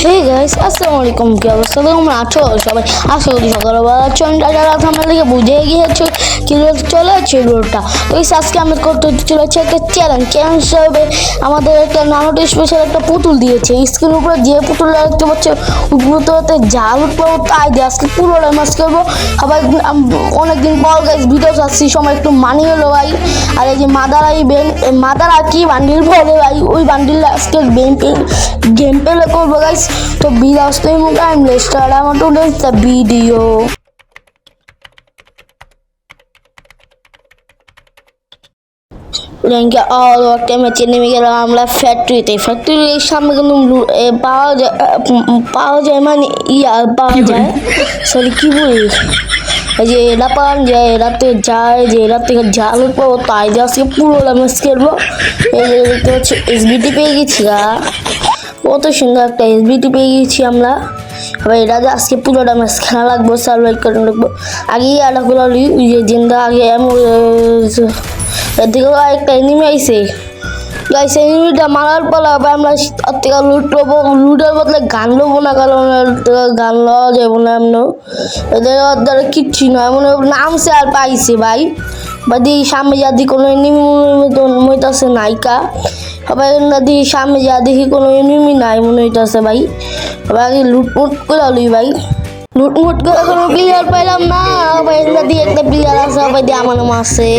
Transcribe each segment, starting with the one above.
Hey guys, আসসালামু আলাইকুম। কি অবস্থা তোমরা আছো সবাই? আশা করি সকালবেলা আছো। যারা আমার দিকে বুঝে গিয়েছো কি চলে আছে রোডটা। তো আজকে আমি করতে চলেছি একটা চ্যালেঞ্জ হিসেবে আমাদের একটা নানোটি স্পেশাল একটা পুতুল দিয়েছে। স্ক্রিনের উপরে যে পুতুলটা দেখতে পাচ্ছ উপরে জাল উঠবো, তাই দিয়ে আজকে পুরোটা মাছ করবো। সবাই অনেকদিন পর গাইস ভিডিও চাচ্ছি, সময় একটু মানি হলো ভাই। আর এই যে মাদার আর কি বান্ডিল বলে ভাই, ওই বান্ডিল আজকে গেম প্লে করবো গাইস। তো বিদাস তো টাইম স্টার্ট আমার টুডে's the video. রেঙ্গে অল ওয়ার্কে ম্যাচে নেমে গেলাম আমরা ফ্যাক্টরির সামনে কিন্তু পাওয়া যায় মানে পাওয়া যায় সরি কি বলি, এই যে এরা পাওয়া যায়, এরাতে যায় যে এরা থেকে জাল উঠবো, তাই যে আজকে পুরো ম্যাচ খেলবো। এই যে দেখতে পাচ্ছি এসবিটি পেয়ে গেছি, কত সুন্দর একটা এসবিটি পেয়ে গেছি আমরা। এবার এটা যে আজকে পুরোটা ম্যাচ খেলা লাগবো, সার্ভাইভ করে রাখবো। আগেই আলাগুলো ওই যে জিন্দা আগে এদিকেও একটা এনিমি আইছে গাইস, এনিমিটা মারার পর আমরা থেকে লুট পাবো। লুটের বদলে গান নেবো না, কারণ গান লওয়া যাবো না। এমন এদের দ্বারা কিচ্ছু নয়, মনে নামছে আর পাইছে ভাই। বাদি সামনে যা দি কোনো এনিমি মইতাছে নাইকা, সবাই দি সামনে যা দেখি কোনো এনিমি নাই মনে হইতাছে ভাই। সবাই আগে লুটমুট করে লই ভাই, লুটমুট করে কোনো প্লেয়ার পাইলাম না ভাই। দিয়ে একটা প্লেয়ার আছে, সবাই দিয়ে আমার মাসে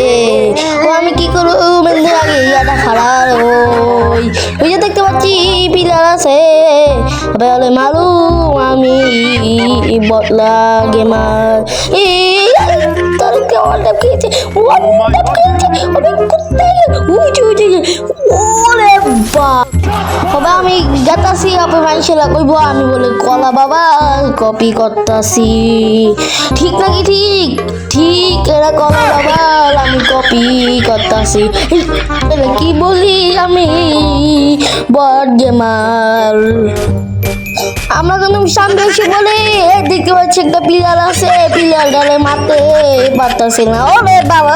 ও আমি কি করবো মেনদের আগে ইয়াটা খারাপ। ওই যে দেখতে পাচ্ছি প্লেয়ার আছে, সবাই বলে মালুম আমি বদলা গেমার। তোর কেমন খেয়েছে ওরে বা বাবা, আমি যাতাছি আপনি মানুষেরা কইব আমি বলে কলা বাবা কপি করতাছি। ঠিক নাকি? ঠিক ঠিক এরা কলা বাবা আমি কপি করতাছি। কি বলি আমি বট গেমার। আমরা কিন্তু সামনে এসে বলে দেখতে পাচ্ছি একটা প্লেয়ার আছে, প্লেয়ার গালে মারতে পারতাছি না। ওরে বাবা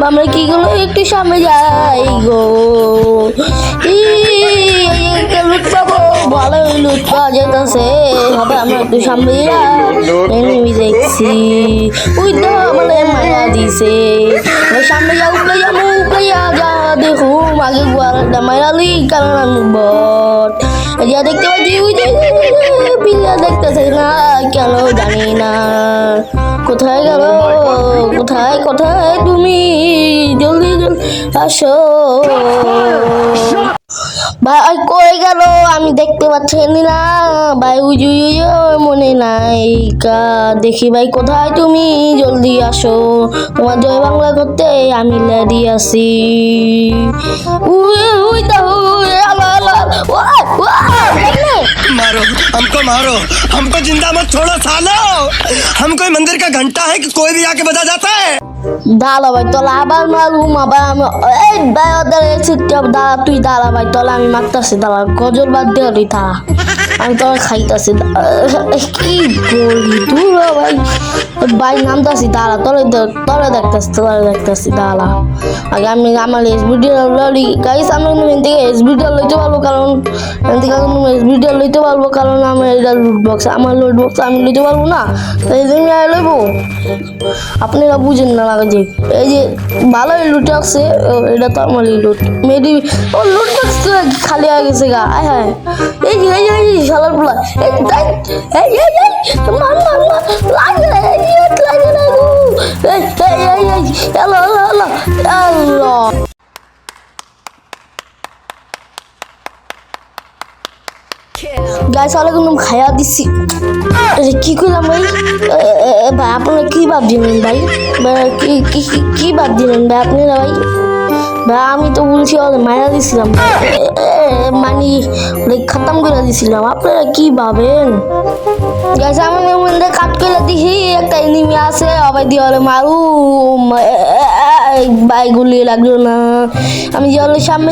আমরা কি গুলো একটু সামনে যাই গো, লুট পাবো, ভালো লুট পাওয়া যেতেছে। হবে আমরা একটু সামনে এনিমি দেখছি, ওই তো আমাদের মায়া দিছে। সামনে যা উপরে যাবো, উপরে যা দেখো আগে গোয়ালটা মায়ালি, কারণ আমি বট। যা দেখতে পাচ্ছি ওই যে পিলা দেখতেছে না কেন জানি না। কোথায় গেল, কোথায় কোথায় তুমি, জলদি আসো ভাই। কই গেল আমি দেখতে পাচ্ছি না ভাই, মনে নাই কা। দেখি ভাই কোথায় তুমি, জলদি আসো। তোমার জয় বাংলা করতে আমি লেডি আছি। मारो मारो हमको जिंदा मत छोड़ो सालो। हम कोई मंदिर का घंटा है कि कोई भी आके बजा जाता है। দাঁড়া ভাই তোলা আবার মারুম, আবার আমি এই দাঁড়া তুই দাঁড়া ভাই, তোলা আমি মারতাছি, দাঁড়া গজল বাদ দিয়ে তুই দাঁড়া, আমি তোরা খাইতাছি। কি বলি তুই ভাই, ভাই নামতাছি দাঁড়া, তোরা দেখতাছি দাঁড়া। আগে আমি আমার এসবিডিও লই গাইস, আমি থেকে এসবিডিও লইতে পারবো, কারণ এসবিডিও লইতে পারবো, কারণ আমার এটা লুটবক্স, আমার লুটবক্স আমি লইতে পারবো না, তাই জন্য লইবো। আপনারা বুঝেন না লাগে, এই যে ভালোই লুট আছে, এটা তো আমারই লুট। মেবি ও লুট বক্স খালি হয়ে গেছে গা। আয় হায়, এই যে শালার পোলা, এই মার লাগে না গো, হ্যালো গাইস, আলো কিন্তু খায়া দিছি। কি করলাম ভাই? ভাই আপনারা কি ভাব দিলেন ভাই? কি ভাব দিলেন ভাই আপনারা ভাই? ভাই আমি তো বলছি মারা দিছিলাম, মানে খতম করে দিছিলাম, আপনারা কি ভাবেন? গাইস আমি মনে কাট করে দিহি একটা এনিমি আছে আবার দিয়ে মারু ভাই গুলি লাগলো না আমি জলের সামনে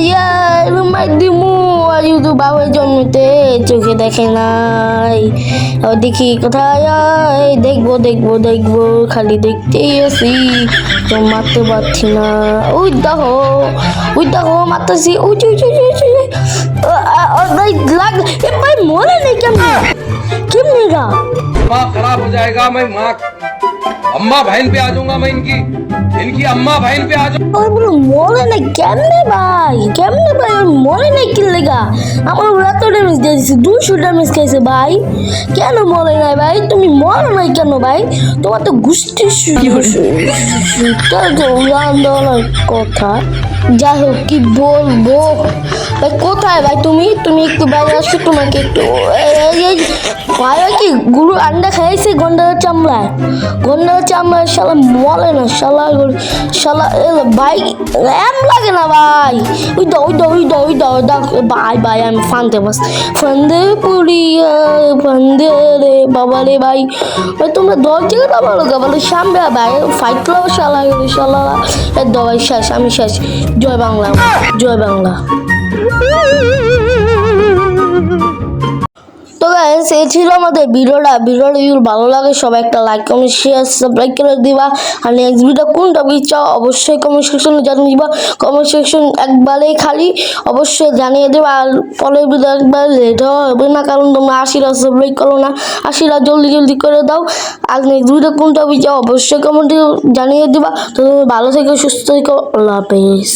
মার দিমু আর ইউটিউব বাবার জন্মতে চোখে দেখে নাই দেখি কোথায় দেখবো দেখবো দেখবো খালি দেখতেই আছি তো মারতে পারছি না ওই দেখো মারতেছি লাগ এ ভাই মরে নেই কেমনি গা माँ खराब हो जाएगा मैं माँ अम्मा बहन पे आ जाऊंगा मैं इनकी अम्मा बहन पे आ जाऊंगा ওই বলে মরে নাই কেমনে ভাই ওই মরে নাই কি লেগা আমার এত ড্যামেজ দিয়ে দিচ্ছে 200 ড্যামেজ খাইছে ভাই কেন মরে নাই ভাই তুমি মরে নাই কেন ভাই তোমার তো গুষ্টি কথা যাই হোক কি বলবো ভাই কোথায় ভাই তুমি একটু বাইরে আসো তোমাকে একটু ভাই কি গুরু আন্ডা খাইছে গন্ডার চামড়ায় শালা মরে না শালা ভাই এম লাগে না ভাই ওই দাও ভাই আমি ফান্দে পুড়িয়া ফান্দে রে বাবা রে ভাই তোমরা 10 জায়গা বলো সামনে ভাই ফাইট করো শালা দাও ভাই শেষ আমি শেষ জয় বাংলা তো গাইস এই ছিল আমাদের ভিডিওটা যদি ভালো লাগে সবাই একটা লাইক কমেন্ট শেয়ার সাবস্ক্রাইব করে দিবা আর নেক্সট ভিডিও কোন টপিক চাও অবশ্যই কমেন্ট সেকশনে জানিয়ে দিবা কমেন্ট সেকশন একবারেই খালি অবশ্যই জানিয়ে দিবা আর পরের ভিডিও একবার লেট হবে না কারণ তোমরা 80টা সাবস্ক্রাইব করো না 80টা জলদি করে দাও আর নেক্সট ভিডিও কোন টপিক চাও অবশ্যই কমেন্টে জানিয়ে দিবা তো ভালো থেকো সুস্থ থেকো আল্লাহ হাফেজ।